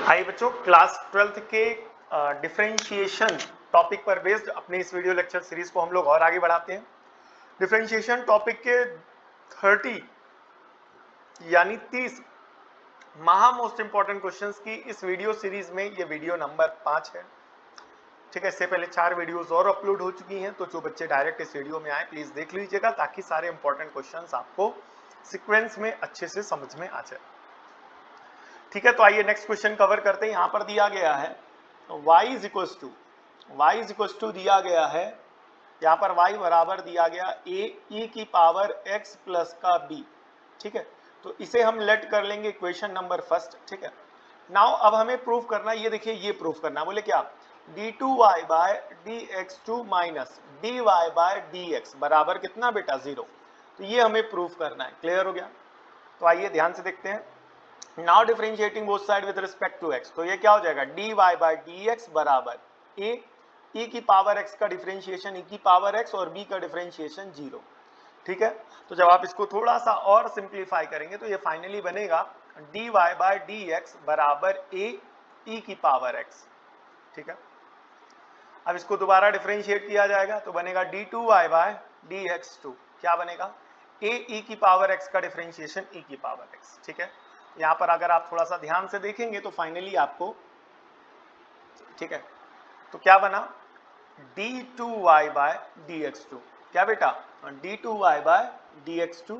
आइए बच्चों, class 12th के डिफरेंशिएशन टॉपिक पर बेस्ड अपने इस वीडियो लेक्चर सीरीज को हम लोग और आगे बढ़ाते हैं। डिफरेंशिएशन टॉपिक के 30 यानी 30 मोस्ट इंपॉर्टेंट क्वेश्चंस की इस वीडियो सीरीज में ये वीडियो नंबर 5 है। ठीक है, इससे पहले 4 वीडियोस और अपलोड हो चुकी हैं, तो जो बच्चे डायरेक्ट इस वीडियो में आए प्लीज देख लीजिएगा ताकि सारे इंपॉर्टेंट क्वेश्चंस आपको सीक्वेंस में अच्छे से समझ में आ जाए। ठीक है, तो आइए नेक्स्ट क्वेश्चन कवर करते हैं। यहां पर दिया गया है y इज इक्वल टू दिया गया है, यहां पर y बराबर दिया गया a e की पावर x प्लस का b। ठीक है, तो इसे हम लेट कर लेंगे इक्वेशन नंबर फर्स्ट। ठीक है, नाउ अब हमें प्रूफ करना, ये देखिए ये प्रूफ करना, बोले क्या d2y by dx2 minus dy bye dx बराबर कितना बेटा 0। तो ये हमें प्रूफ करना है। क्लियर हो गया? तो आइए ध्यान से देखते हैं। Now differentiating both side with respect to x, तो ये क्या हो जाएगा dy बाय dx बराबर a e की पावर x का डिफरेंशिएशन e की पावर x और b का डिफरेंशिएशन 0। ठीक है, तो जब आप इसको थोड़ा सा और सिंप्लीफाई करेंगे तो ये फाइनली बनेगा dy बाय dx बराबर a e की पावर x। ठीक है, अब इसको दोबारा डिफरेंशिएट किया जाएगा तो बनेगा d2y बाय dx2, क्या बनेगा a e की पावर x का डिफरेंशिएशन e की पावर x। ठीक है, यहां पर अगर आप थोड़ा सा ध्यान से देखेंगे तो फाइनली आपको, ठीक है, तो क्या बना d2y बाय dx2, क्या बेटा d2y बाय dx2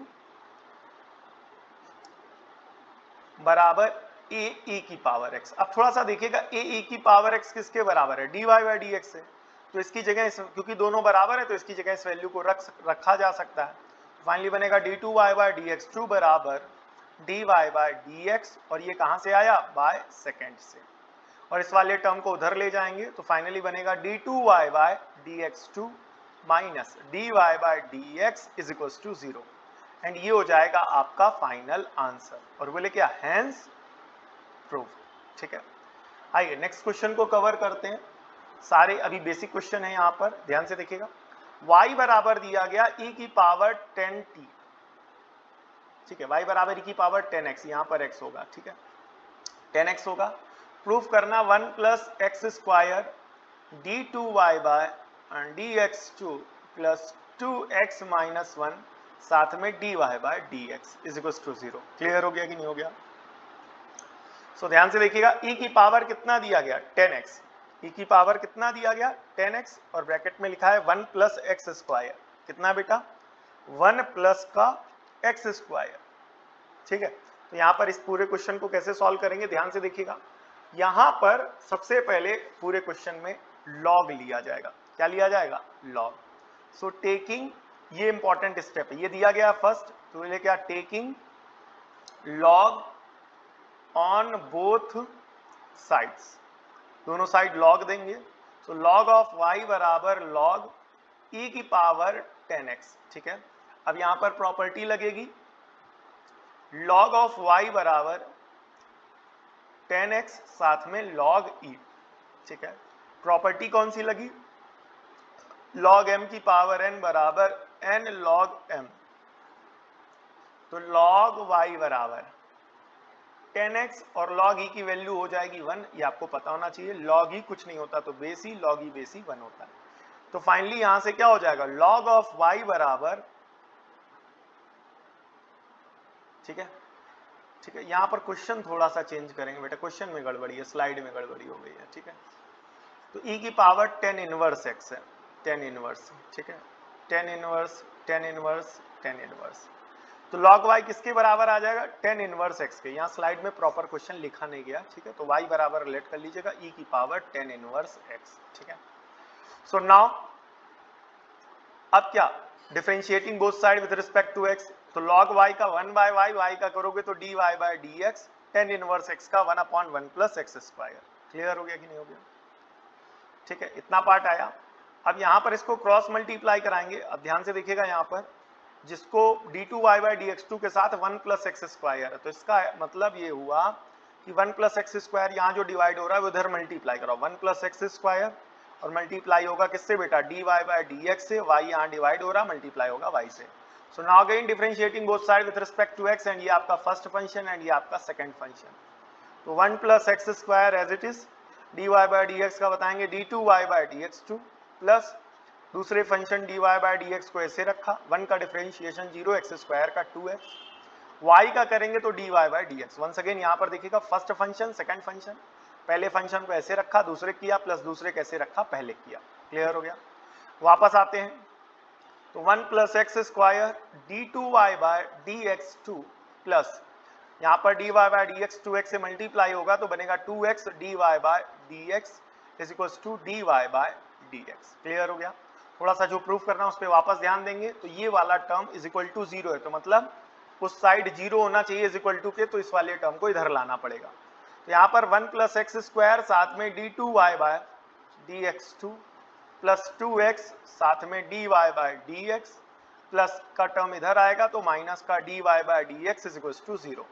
बराबर a e की पावर x। अब थोड़ा सा देखिएगा a e की पावर x किसके बराबर है dy बाय dx से, तो इसकी जगह क्योंकि दोनों बराबर है तो इसकी जगह इस वैल्यू को रखा जा सकता है। फाइनली बनेगा d2y बाय dx2 बराबर dy बाय dx, और ये कहां से आया बाय सेकेंड से, और इस वाले टर्म को उधर ले जाएंगे तो फाइनली बनेगा d2y by dx2 minus dy bye dx is equal to 0, and ये हो जाएगा आपका फाइनल आंसर। और बोले क्या हेंस प्रूफ। ठीक है, आइए नेक्स्ट क्वेश्चन को कवर करते हैं। सारे अभी बेसिक क्वेश्चन है, यहां पर ध्यान से देखिएगा। y बराबर दिया गया e की पावर 10t। ठीक है, y बराबर e की पावर 10x, यहां पर x होगा। ठीक है, 10x होगा। प्रूफ करना 1 plus x square d2y by dx2 plus 2x minus 1 साथ में dy bye dx is equal to 0। Clear हो गया कि नहीं हो गया? सो ध्यान से देखिएगा, e की पावर कितना दिया गया 10x, e की पावर कितना दिया गया 10x, और ब्रैकेट में लिखा है 1 प्लस एक्स स्क्वायर, कितना बेटा 1 प्लस का एक्स स्क्वायर। ठीक है, तो यहां पर इस पूरे क्वेश्चन को कैसे सॉल्व करेंगे ध्यान से देखिएगा। यहां पर सबसे पहले पूरे क्वेश्चन में लॉग लिया जाएगा। क्या लिया जाएगा? लॉग। सो टेकिंग, ये इंपॉर्टेंट स्टेप है, ये दिया गया फर्स्ट, तो ये क्या taking log on both sides, दोनों साइड लॉग देंगे। तो लॉग ऑफ y बराबर लॉग e की पावर 10x। ठीक है, अब यहां पर प्रॉपर्टी लगेगी log ऑफ y बराबर 10x साथ में log e। ठीक है, प्रॉपर्टी कौन सी लगी log m की पावर n बराबर n log m। तो log y बराबर 10x और log e की वैल्यू हो जाएगी 1, ये आपको पता होना चाहिए। log e कुछ नहीं होता तो बेस ही, log e बेस ही 1 होता है। तो फाइनली यहां से क्या हो जाएगा log ऑफ y बराबर, ठीक है, ठीक है, यहां पर क्वेश्चन थोड़ा सा चेंज करेंगे बेटा, क्वेश्चन में गड़बड़ी है, स्लाइड में गड़बड़ी हो गई है। ठीक है, तो e की पावर 10 इनवर्स x है, 10 इनवर्स। ठीक है, 10 इनवर्स 10 इनवर्स 10 इनवर्स, तो log y किसके बराबर आ जाएगा 10 इनवर्स x के। यहाँ स्लाइड में प्रॉपर क्वेश्चन लिखा नहीं गया। ठीक है, तो y बराबर रिलेट कर लीजिएगा e की पावर 10 इनवर्स x। ठीक है, सो नाउ अब क्या differentiating both side with respect to x, तो log y का 1 बाय y का करोगे तो dy bye dx, 10 inverse x का 1 upon 1 plus x square. Clear हो गया कि नहीं हो गया? ठीक है, इतना पार्ट आया। अब यहां पर इसको क्रॉस मल्टीप्लाई कराएंगे। अब ध्यान से देखिएगा, यहां पर जिसको d2y बाय dx2 के साथ 1 प्लस एक्स स्क्वायर है, तो इसका मतलब ये हुआ कि 1 प्लस एक्स स्क्वायर यहां जो डिवाइड हो रहा है वो इधर मल्टीप्लाई करो, 1 प्लस एक्स स्क्वायर, और मल्टीप्लाई होगा किससे बेटा dy बाय dx से, y यहां डिवाइड हो रहा, मल्टीप्लाई होगा y से। So now again differentiating both side with respect to x, and ये आपका फर्स्ट फंक्शन एंड ये आपका सेकंड फंक्शन। तो 1 plus x square as it is, d y by d x का बताएंगे d2y by d x 2 plus दूसरे function dy by d x को ऐसे रखा, 1 का डिफरेंशिएशन 0, एक्स स्क्वायर का 2x, y का करेंगे तो dy by d x. Once again यहाँ पर देखिएगा फर्स्ट फंक्शन सेकंड फंक्शन, पहले फंक्शन को ऐसे रखा दूसरे किया, प्लस दूसरे कैसे रखा पहले किया, क्लियर हो गया। वापस आते हैं तो 1 plus x square d2y by d x 2 plus यहाँ पर dy by d x 2x से मल्टीप्लाई होगा तो बनेगा 2x dy by d x is equals to dy by d x. Clear हो गया। थोड़ा सा जो प्रूफ करना है उस पर वापस ध्यान देंगे। तो ये वाला टर्म इज इक्वल टू 0 है, तो मतलब उस साइड 0 होना चाहिए इज इक्वल टू के, तो इस वाले टर्म को इधर लाना पड़ेगा। तो यहाँ पर 1 प्लस एक्स स्क्वायर साथ में d2y by d x 2 plus 2x साथ में dy by d x plus का टर्म इधर आएगा तो माइनस का dy by d x is equal to 0,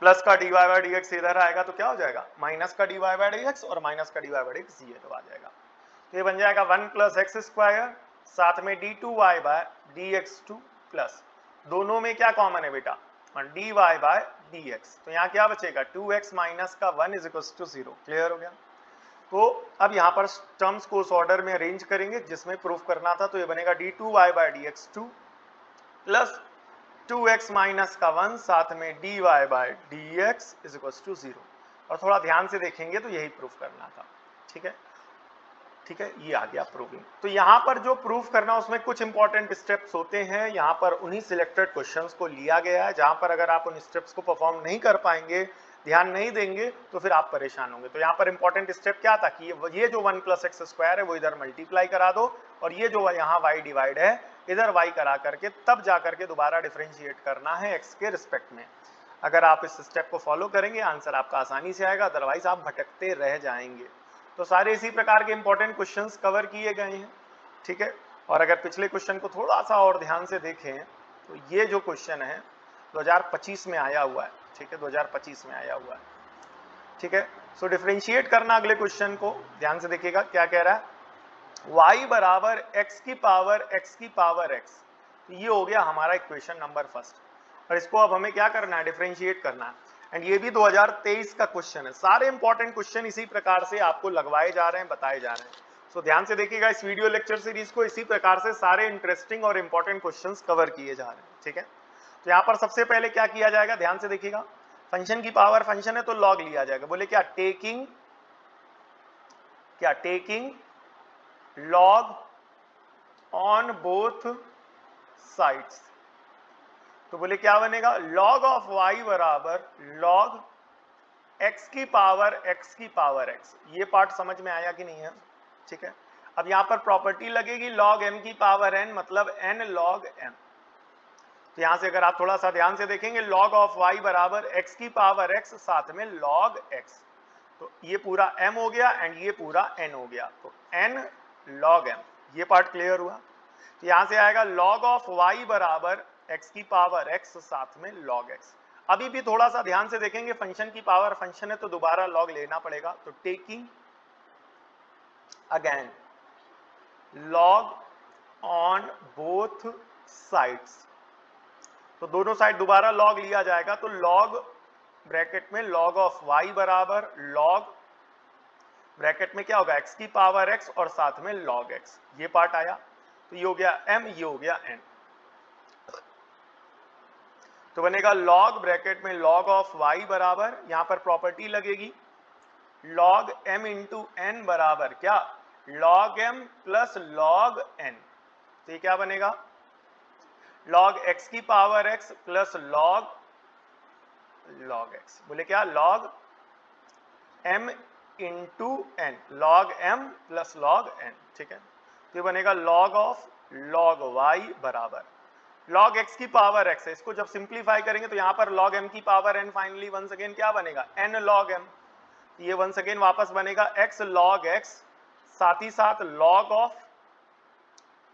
plus का dy बाई डी एक्स इधर आएगा तो क्या हो जाएगा माइनस का dy बाई डी एक्स और माइनस का dy बाई डी एक्स ये तो आ जाएगा। तो ये बन जाएगा 1 प्लस एक्स स्क्वायर साथ में d2y by d x 2 plus दोनों में क्या कॉमन है बेटा dy बाई डी एक्स, तो यहाँ क्या बचेगा 2x माइनस का 1 इज इक्वल टू 0। क्लियर हो गया। तो अब यहाँ पर टर्म्स को उस ऑर्डर में अरेंज करेंगे जिसमें प्रूफ करना था। तो ये बनेगा d2y by d x 2 plus 2x minus का 1 साथ में dy by d x is equal to 0। और थोड़ा ध्यान से देखेंगे तो यही प्रूफ करना था। ठीक है, ठीक है, ये आ गया प्रूविंग। तो यहाँ पर जो प्रूफ करना उसमें कुछ इंपॉर्टेंट स्टेप्स होते हैं। यहाँ पर उन्हीं सिलेक्टेड क्वेश्चंस को लिया गया है जहाँ पर अगर आप उन स्टेप्स को परफॉर्म नहीं कर पाएंगे, ध्यान नहीं देंगे तो फिर आप परेशान होंगे। तो यहाँ पर इंपॉर्टेंट स्टेप क्या था कि ये जो 1 प्लस एक्स स्क्वायर है वो इधर मल्टीप्लाई करा दो और ये जो यहाँ y डिवाइड है इधर y करा करके तब जा करके दोबारा डिफरेंशिएट करना है x के रिस्पेक्ट में। अगर आप इस स्टेप को फॉलो करेंगे आंसर आपका आसानी से आएगा, अदरवाइज आप भटकते रह जाएंगे। तो सारे इसी प्रकार के इंपॉर्टेंट क्वेश्चंस कवर किए गए हैं। ठीक है, और अगर पिछले क्वेश्चन को थोड़ा सा और ध्यान से देखें तो ये जो क्वेश्चन है 2025 में आया हुआ है। ठीक है, 2025 में आया हुआ है। ठीक है, सो डिफरेंशिएट करना अगले क्वेश्चन को ध्यान से देखिएगा क्या कह रहा है y बराबर x की पावर x। तो ये हो गया हमारा इक्वेशन नंबर फर्स्ट और इसको अब हमें क्या करना है डिफरेंशिएट करना है। एंड ये भी 2023 का क्वेश्चन है। सारे इंपॉर्टेंट क्वेश्चन इसी प्रकार से आपको लगवाए जा रहे हैं, बताए जा रहे हैं। सो ध्यान से देखिएगा इस वीडियो लेक्चर सीरीज को, इसी प्रकार से सारे इंटरेस्टिंग और इंपॉर्टेंट क्वेश्चंस कवर किए जा रहे हैं। ठीक है, तो यहाँ पर सबसे पहले क्या किया जाएगा ध्यान से देखिएगा, फंक्शन की पावर फंक्शन है तो लॉग लिया जाएगा। बोले क्या taking log on both sides. तो बोले क्या बनेगा लॉग ऑफ y बराबर लॉग x की पावर x। ये पार्ट समझ में आया कि नहीं है। ठीक है, अब यहां पर प्रॉपर्टी लगेगी लॉग m की पावर n मतलब n लॉग m। तो यहां से अगर आप थोड़ा सा ध्यान से देखेंगे लॉग ऑफ y बराबर x की पावर x साथ में लॉग x, तो ये पूरा m हो गया एंड ये पूरा n हो गया, तो n लॉग m। ये पार्ट क्लियर हुआ। तो यहां से आएगा लॉग ऑफ y बराबर x की पावर x साथ में log x। अभी भी थोड़ा सा ध्यान से देखेंगे फंक्शन की पावर फंक्शन है तो दोबारा log लेना पड़ेगा। तो taking again log on both sides, तो दोनों साइड दोबारा log लिया जाएगा। तो log ब्रैकेट में log ऑफ y बराबर log ब्रैकेट में क्या होगा x की पावर x और साथ में log x। ये पार्ट आया, तो ये हो गया m, ये हो गया n। तो बनेगा log ब्रैकेट में log ऑफ y बराबर, यहां पर प्रॉपर्टी लगेगी log m इंटू n बराबर क्या log m plus log n। तो ये क्या बनेगा log x की power x plus log x। बोले क्या log m into n, log m plus log n। ठीक है, तो ये बनेगा log ऑफ log y बराबर log x की पावर x है। इसको जब सिंप्लीफाई करेंगे तो यहाँ पर log m की power n finally once again क्या बनेगा n log m। ये वंस अगेन वापस बनेगा x log x साथ ही साथ log ऑफ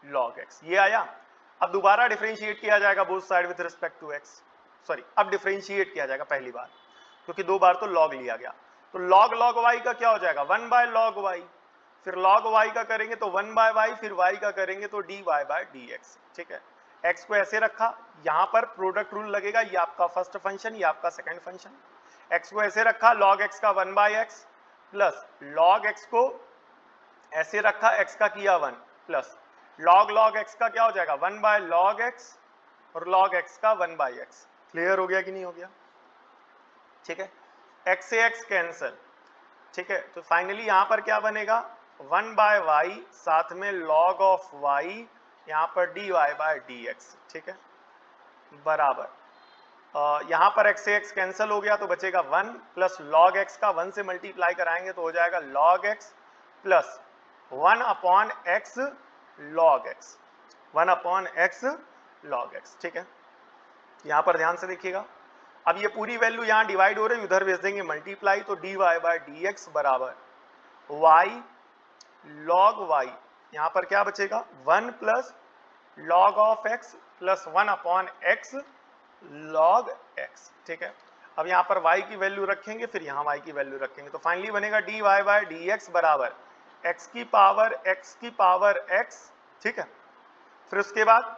log x। ये आया। अब दोबारा डिफरेंशिएट किया जाएगा both side with respect to x, sorry अब डिफरेंशिएट किया जाएगा पहली बार क्योंकि दो बार तो log लिया गया। तो log y का क्या हो जाएगा 1 बाय log y, फिर log y का करेंगे तो 1 बाय y, फिर y का करेंगे तो dy बाय dx। ठीक है, x को ऐसे रखा, यहां पर प्रोडक्ट रूल लगेगा, ये आपका फर्स्ट फंक्शन, ये आपका सेकंड फंक्शन। x को ऐसे रखा log x का 1/x प्लस log x को ऐसे रखा, x का किया 1 प्लस log x का क्या हो जाएगा 1/log x और log x का 1/x। क्लियर हो गया कि नहीं हो गया? ठीक है, x से x कैंसल, ठीक है, तो फाइनली यहां पर क्या बनेगा 1/y साथ में log ऑफ y यहां पर dy/dx, ठीक है, बराबर यहां पर x से x कैंसल हो गया तो बचेगा 1 प्लस log x का 1 से मल्टीप्लाई कराएंगे तो हो जाएगा log x plus 1/x log x, 1/x log x, ठीक है। यहां पर ध्यान से देखिएगा, अब ये पूरी वैल्यू यहां डिवाइड हो रही है, उधर भेज देंगे मल्टीप्लाई, तो dy/dx बराबर y log y, यहां पर क्या बचेगा 1 plus log of x plus 1/x log x, ठीक है। अब यहां पर y की वैल्यू रखेंगे, फिर यहां y की वैल्यू रखेंगे, तो फाइनली बनेगा dy/dx बराबर x की पावर x, ठीक है, फिर उसके बाद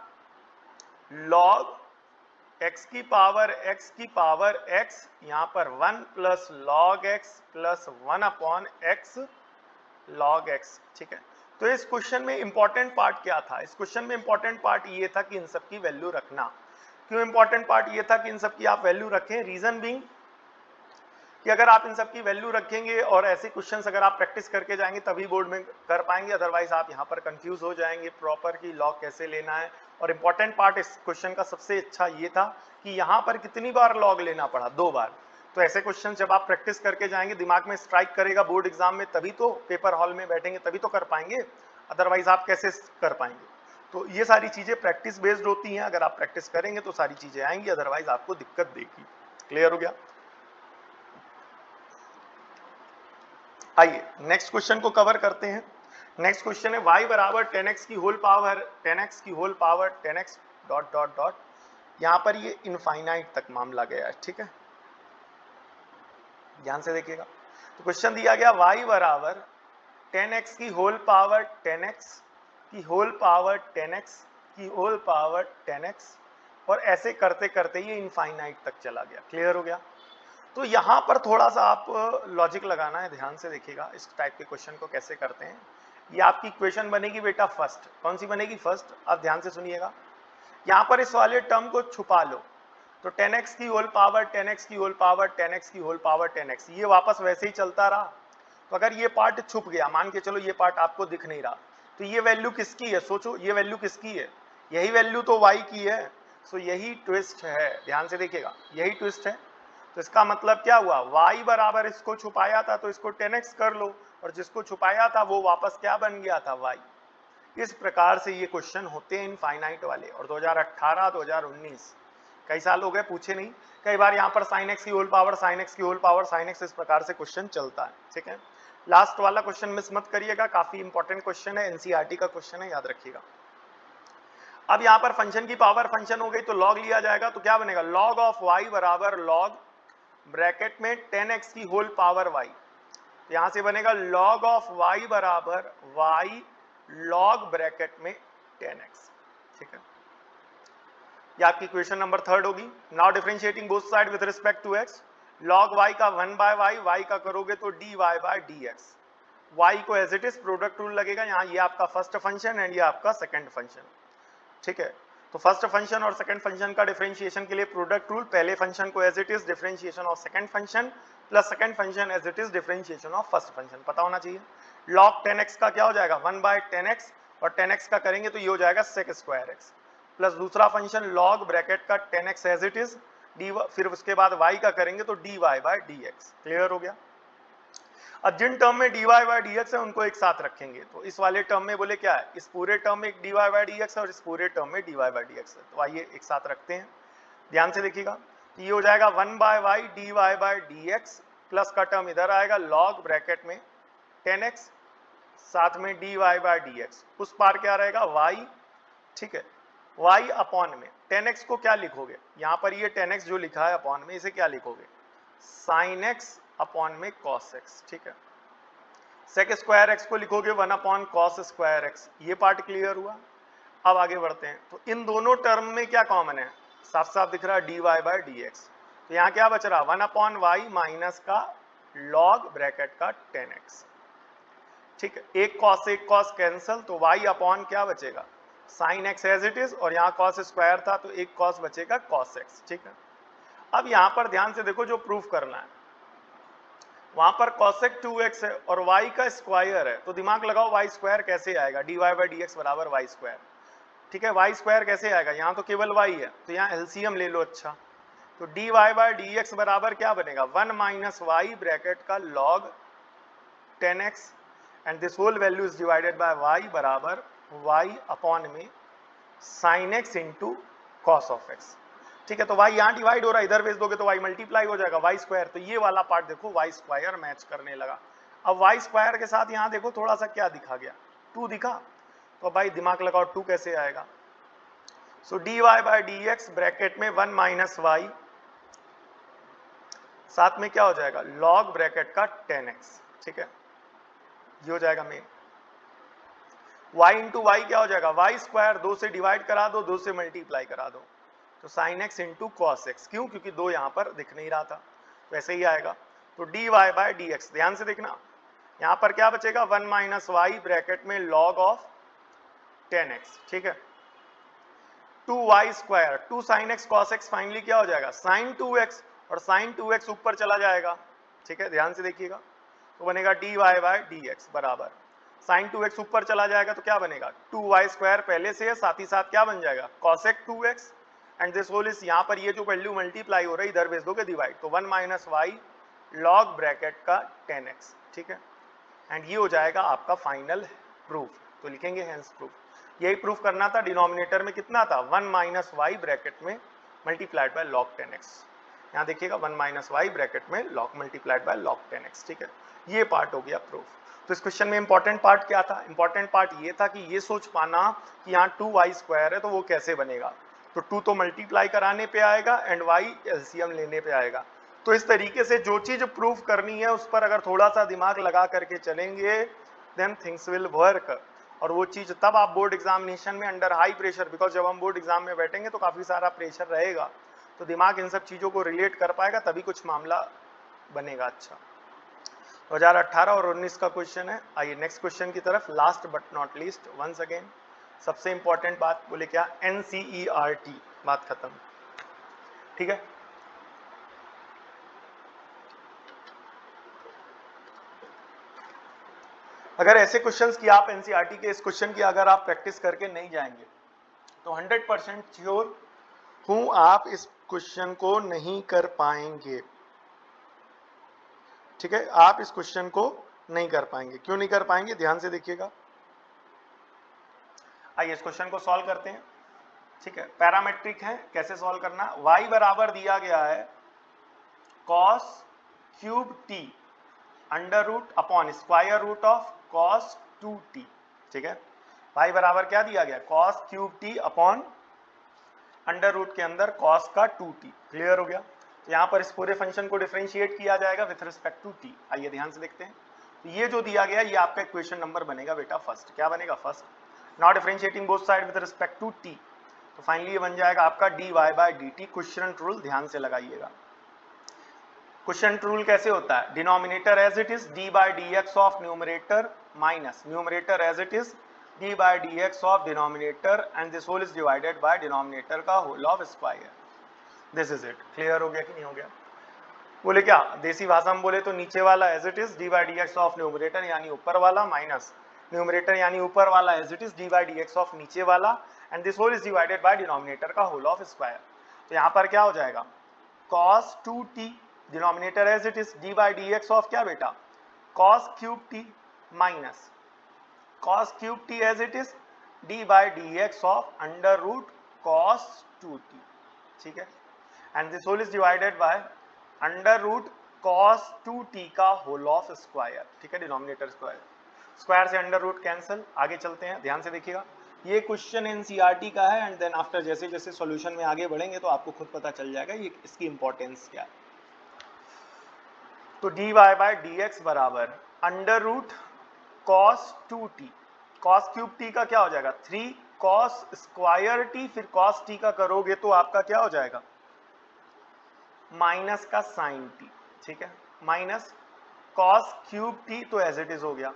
log x की पावर x यहां पर 1 plus log x plus 1/x log x, ठीक है। तो इस क्वेश्चन में इंपॉर्टेंट पार्ट क्या था? इस क्वेश्चन में इंपॉर्टेंट पार्ट ये था कि इन सब की वैल्यू रखना। क्यों इंपॉर्टेंट पार्ट ये था कि इन सब की आप वैल्यू रखें? रीजन बीइंग कि अगर आप इन सब की वैल्यू रखेंगे और ऐसे क्वेश्चंस अगर आप प्रैक्टिस करके जाएंगे तभी बोर्ड में कर पाएंगे, अदरवाइज आप यहाँ पर कंफ्यूज हो जाएंगे प्रॉपर कि लॉग कैसे लेना है। और इंपॉर्टेंट पार्ट इस क्वेश्चन का सबसे अच्छा ये था कि यहाँ पर कितनी बार लॉग लेना पड़ा, 2 बार। तो ऐसे क्वेश्चन जब आप प्रैक्टिस करके जाएंगे, दिमाग में स्ट्राइक करेगा बोर्ड एग्जाम में, तभी तो पेपर हॉल में बैठेंगे तभी तो कर पाएंगे, अदरवाइज आप कैसे कर पाएंगे। तो ये सारी चीजें प्रैक्टिस बेस्ड होती हैं, अगर आप प्रैक्टिस करेंगे तो सारी चीजें आएंगी, अदरवाइज आपको दिक्कत देगी। क्लियर हो गया? आइए नेक्स्ट क्वेश्चन को कवर करते हैं। नेक्स्ट क्वेश्चन है y बराबर 10x की whole power 10x dot dot dot, यहां पर ये इनफाइनाइट तक मामला गया है, ठीक है, ध्यान से देखिएगा। तो क्वेश्चन दिया गया y बराबर 10x की होल पावर 10x की होल पावर 10x की होल पावर 10x, और ऐसे करते करते ये इनफाइनाइट तक चला गया। क्लियर हो गया? तो यहां पर थोड़ा सा आप लॉजिक लगाना है, ध्यान से देखिएगा इस टाइप के क्वेश्चन को कैसे करते हैं। ये आपकी इक्वेशन बनेगी बेटा फर्स्ट, कौन सी बनेगी? फर्स्ट। अब ध्यान से सुनिएगा, यहां पर इस वाले टर्म को छुपा लो, तो 10x की होल पावर 10x की होल पावर 10x की होल पावर 10x, ये वापस वैसे ही चलता रहा। तो अगर ये पार्ट छुप गया, मान के चलो ये पार्ट आपको दिख नहीं रहा, तो ये वैल्यू किसकी है? सोचो, ये वैल्यू किसकी है? यही वैल्यू तो y की है। सो यही ट्विस्ट है, ध्यान से देखिएगा, यही ट्विस्ट है। तो इसका मतलब क्या हुआ, y बराबर इसको छुपाया था तो इसको 10x कर लो, और जिसको छुपाया था वो वापस क्या बन गया था? y। इस प्रकार से ये क्वेश्चन होते हैं इनफाइनाइट वाले। और 2018 2019 कई साल हो गए पूछे नहीं, कई बार यहाँ पर sin x की होल पावर sin x की होल पावर sin x, इस प्रकार से क्वेश्चन चलता है, ठीक है। लास्ट वाला क्वेश्चन मिस मत करिएगा, काफी इंपॉर्टेंट क्वेश्चन है, एनसीईआरटी का क्वेश्चन है, याद रखिएगा। अब यहाँ पर फंक्शन की पावर फंक्शन हो गई तो लॉग लिया जाएगा, तो क्या बनेगा? लॉग ऑफ y बराबर लॉग ब्रैकेट में 10x की होल पावर y, तो यहां से बनेगा log ऑफ y बराबर y log ब्रैकेट में 10x, ठीक है। ये आपकी इक्वेशन नंबर 3 होगी। Now differentiating both side with respect to x, log y का 1/y, y का करोगे तो dy/dx, y को as it is product rule लगेगा, यहाँ ये आपका फर्स्ट फंक्शन एंड ये आपका सेकंड फंक्शन, ठीक है। तो फर्स्ट फंक्शन और सेकंड फंक्शन का डिफरेंशिएशन के लिए प्रोडक्ट रूल, पहले फंक्शन को as it is differentiation of second function plus second function as it is differentiation of first function, पता होना चाहिए। log 10x का क्या हो जाएगा? 1/10x, और 10x का करेंगे तो ये हो जाएगा sec²x, प्लस दूसरा फंक्शन log ब्रैकेट का 10x as it is dy, फिर उसके बाद y का करेंगे तो dy/dx। क्लियर हो गया? अब जिन टर्म में dy/dx है उनको एक साथ रखेंगे, तो इस वाले टर्म में बोले क्या है, इस पूरे टर्म में एक dy/dx है और इस पूरे टर्म में dy/dx है, तो आइए एक साथ रखते हैं, ध्यान से देखिएगा। तो ये हो जाएगा 1/y dy/dx, प्लस का टर्म इधर आएगा log ब्रैकेट में 10x साथ में dy/dx, उस पार क्या रहेगा? y, ठीक है, y अपॉन में 10x को क्या लिखोगे? यहाँ पर ये 10x जो लिखा है अपॉन में, इसे क्या लिखोगे? sin x अपॉन में cos x, ठीक है। sec² x को लिखोगे 1/cos²x, ये पार्ट क्लियर हुआ। अब आगे बढ़ते हैं, तो इन दोनों टर्म में क्या कॉमन है? साफ साफ दिख रहा है dy/dx, तो यहाँ क्या बच रहा 1/y माइनस का log ब्रैकेट का 10x। ठीक है, एक cos कैंसल, तो y अपॉन क्या बचेगा sin x as it is, और यहाँ cos स्क्वायर था तो एक cos बचेगा cos x। ठीक है, अब यहाँ पर ध्यान से देखो जो प्रूफ करना है, वहां पर cosec 2x है और y का स्क्वायर है, तो दिमाग लगाओ y स्क्वायर कैसे आएगा, dy बाई dx बराबर y स्क्वायर। ठीक है, y स्क्वायर कैसे आएगा, यहाँ तो केवल y है तो यहाँ एलसीएम ले लो। अच्छा, तो dy बाई dx बराबर क्या बनेगा 1 माइनस वाई ब्रैकेट का log 10x and this whole value is divided by y बराबर y अपॉन में sin x into cos of x। ठीक है, तो y यहाँ डिवाइड हो रहा है, इधर भेज दोगे तो y मल्टीप्लाई हो जाएगा y स्क्वायर, तो ये वाला पार्ट देखो y स्क्वायर मैच करने लगा। अब y स्क्वायर के साथ यहाँ देखो थोड़ा सा क्या दिखा गया 2 दिखा, तो भाई दिमाग लगाओ 2 कैसे आएगा। सो dy बाई dx ब्रैकेट में 1 माइनस वाई, साथ में क्या हो जाएगा log ब्रैकेट का 10x। ठीक है, ये हो जाएगा मेन, y इंटू वाई क्या हो जाएगा y स्क्वायर, 2 से डिवाइड करा दो 2 से मल्टीप्लाई करा दो, तो sin x into cos x, क्यों क्योंकि 2 यहाँ पर दिख नहीं रहा था, तो ऐसे ही आएगा। तो dy बाई dx, ध्यान से देखना यहाँ पर क्या बचेगा 1 माइनस वाई ब्रैकेट में log ऑफ 10x। ठीक है, 2y square 2 sin x cos x, finally क्या हो जाएगा sin 2x, और sin 2x ऊपर चला जाएगा। ठीक है, ध्यान से देखिएगा, तो बनेगा dy बाई dx बराबर sin 2x ऊपर चला जाएगा तो क्या बनेगा 2y स्क्वायर पहले से है, साथ ही साथ क्या बन जाएगा cosec 2x and this whole is, यहाँ पर ये जो वैल्यू मल्टीप्लाई हो रही है इधर भेज दोगे डिवाइड, तो 1 माइनस वाई log ब्रैकेट का 10x। ठीक है, एंड ये हो जाएगा आपका फाइनल प्रूफ, तो लिखेंगे हेंस प्रूफ। यही प्रूफ करना था, डिनोमिनेटर में कितना था 1 माइनस वाई ब्रैकेट में मल्टीप्लाइड बाय log 10x। यहाँ देखिएगा 1 माइनस वाई ब्रैकेट में log multiplied by log 10x। ठीक है, ये पार्ट हो गया प्रूफ। तो इस क्वेश्चन में इंपॉर्टेंट पार्ट क्या था, इंपॉर्टेंट पार्ट ये था कि ये सोच पाना कि यहाँ 2y स्क्वायर है तो वो कैसे बनेगा, तो 2 तो मल्टीप्लाई कराने पे आएगा एंड y एलसीएम लेने पे आएगा। तो इस तरीके से जो चीज प्रूफ करनी है उस पर अगर थोड़ा सा दिमाग लगा करके चलेंगे देन थिंग्स विल वर्क, और वो चीज तब आप बोर्ड एग्जामिनेशन में अंडर हाई प्रेशर, बिकॉज जब हम बोर्ड एग्जाम में बैठेंगे तो काफी सारा प्रेशर रहेगा, तो दिमाग इन सब चीजों को रिलेट कर पाएगा, तभी कुछ मामला बनेगा अच्छा। 2018 और 19 का क्वेश्चन है। आइए नेक्स्ट क्वेश्चन की तरफ, last but not least, once again सबसे इंपॉर्टेंट बात बोले क्या NCERT, बात खत्म। ठीक है, अगर ऐसे क्वेश्चंस की आप NCERT के इस क्वेश्चन की अगर आप प्रैक्टिस करके नहीं जाएंगे तो 100% श्योर हूं आप इस क्वेश्चन को नहीं कर पाएंगे। ठीक है, आप इस क्वेश्चन को नहीं कर पाएंगे, क्यों नहीं कर पाएंगे ध्यान से देखिएगा। आइए इस क्वेश्चन को सॉल्व करते हैं। ठीक है, पैरामेट्रिक है, कैसे सॉल्व करना, y बराबर दिया गया है cos cube t under root upon square root of cos 2t। ठीक है, y बराबर क्या दिया गया cos cube t upon under root के अंदर cos का 2t। क्लियर हो गया, तो यहाँ पर इस पूरे फंक्शन को डिफरेंशिएट किया जाएगा विथ रिस्पेक्ट टू t। आइए ध्यान से देखते हैं, तो ये जो दिया गया ये आपका इक्वेशन नंबर बनेगा बेटा फर्स्ट, क्या बनेगा first, now differentiating both side with respect to t, तो फाइनली ये बन जाएगा आपका dy by dt। Question rule ध्यान से लगाइएगा, क्वेश्चन रूल कैसे होता है, denominator as it is d by dx of numerator minus numerator as it is d by dx of denominator and this whole is divided by denominator का whole of square. This is it. Clear हो गया कि नहीं हो गया, बोले क्या देसी भाषा में बोले तो नीचे वाला as it is d by dx of numerator यानी ऊपर वाला माइनस न्यूमरेटर यानी ऊपर वाला as it is d by dx of नीचे वाला and this whole is divided by denominator का होल ऑफ स्क्वायर। तो यहाँ पर क्या हो जाएगा cos 2t denominator as it is d by dx of क्या बेटा cos cube t minus cos cube t as it is d by dx of under root cos 2t। ठीक है, and this whole is divided by under root cos 2t का whole of square. ठीक है, denominator square, square से under root cancel. आगे चलते हैं, ध्यान से देखिएगा, ये क्वेश्चन NCERT का है एंड देन आफ्टर जैसे जैसे सॉल्यूशन में आगे बढ़ेंगे तो आपको खुद पता चल जाएगा ये इसकी इंपॉर्टेंस क्या है। तो dy बाई dx बराबर under root cos 2t, cos cube t का क्या हो जाएगा 3 cos स्क्वायर t, फिर cos t का करोगे तो आपका क्या हो जाएगा माइनस का साइन टी, ठीक है, माइनस कॉस क्यूब टी, तो एज इट इज हो गया।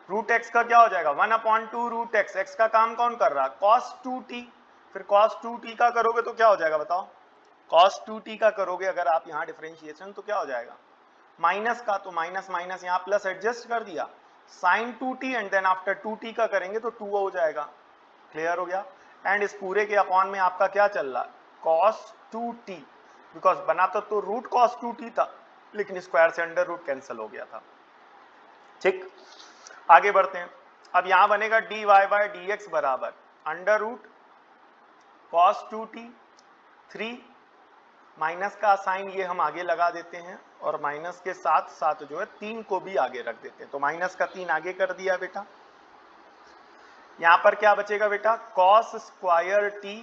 रूट एक्स का क्या हो जाएगा 1/2 रूट एक्स, एक्स का काम कौन कर रहा है कॉस 2t, फिर कॉस 2t का करोगे तो क्या हो जाएगा बताओ, कॉस 2t का करोगे अगर आप यहाँ डिफरेंशिएशन तो क्या हो जाएगा माइनस का, तो माइनस माइनस यहाँ प्लस एडजस्ट कर दिया, sign 2t and then after 2t का करेंगे तो 2 हो जाएगा। क्लियर हो गया। एंड इस पूरे के अपॉन में आपका क्या चल रहा है कॉस 2t, बिकॉज बना तो रूट कॉस 2t था लेकिन स्क्वायर से अंडर रूट कैंसिल हो गया था। ठीक, आगे बढ़ते हैं। अब यहां बनेगा dy बाय dx बराबर under root cos 2t, 3 minus का साइन ये हम आगे लगा देते हैं और माइनस के साथ साथ जो है 3 को भी आगे रख देते हैं, तो माइनस का 3 आगे कर दिया बेटा। यहां पर क्या बचेगा बेटा cos square t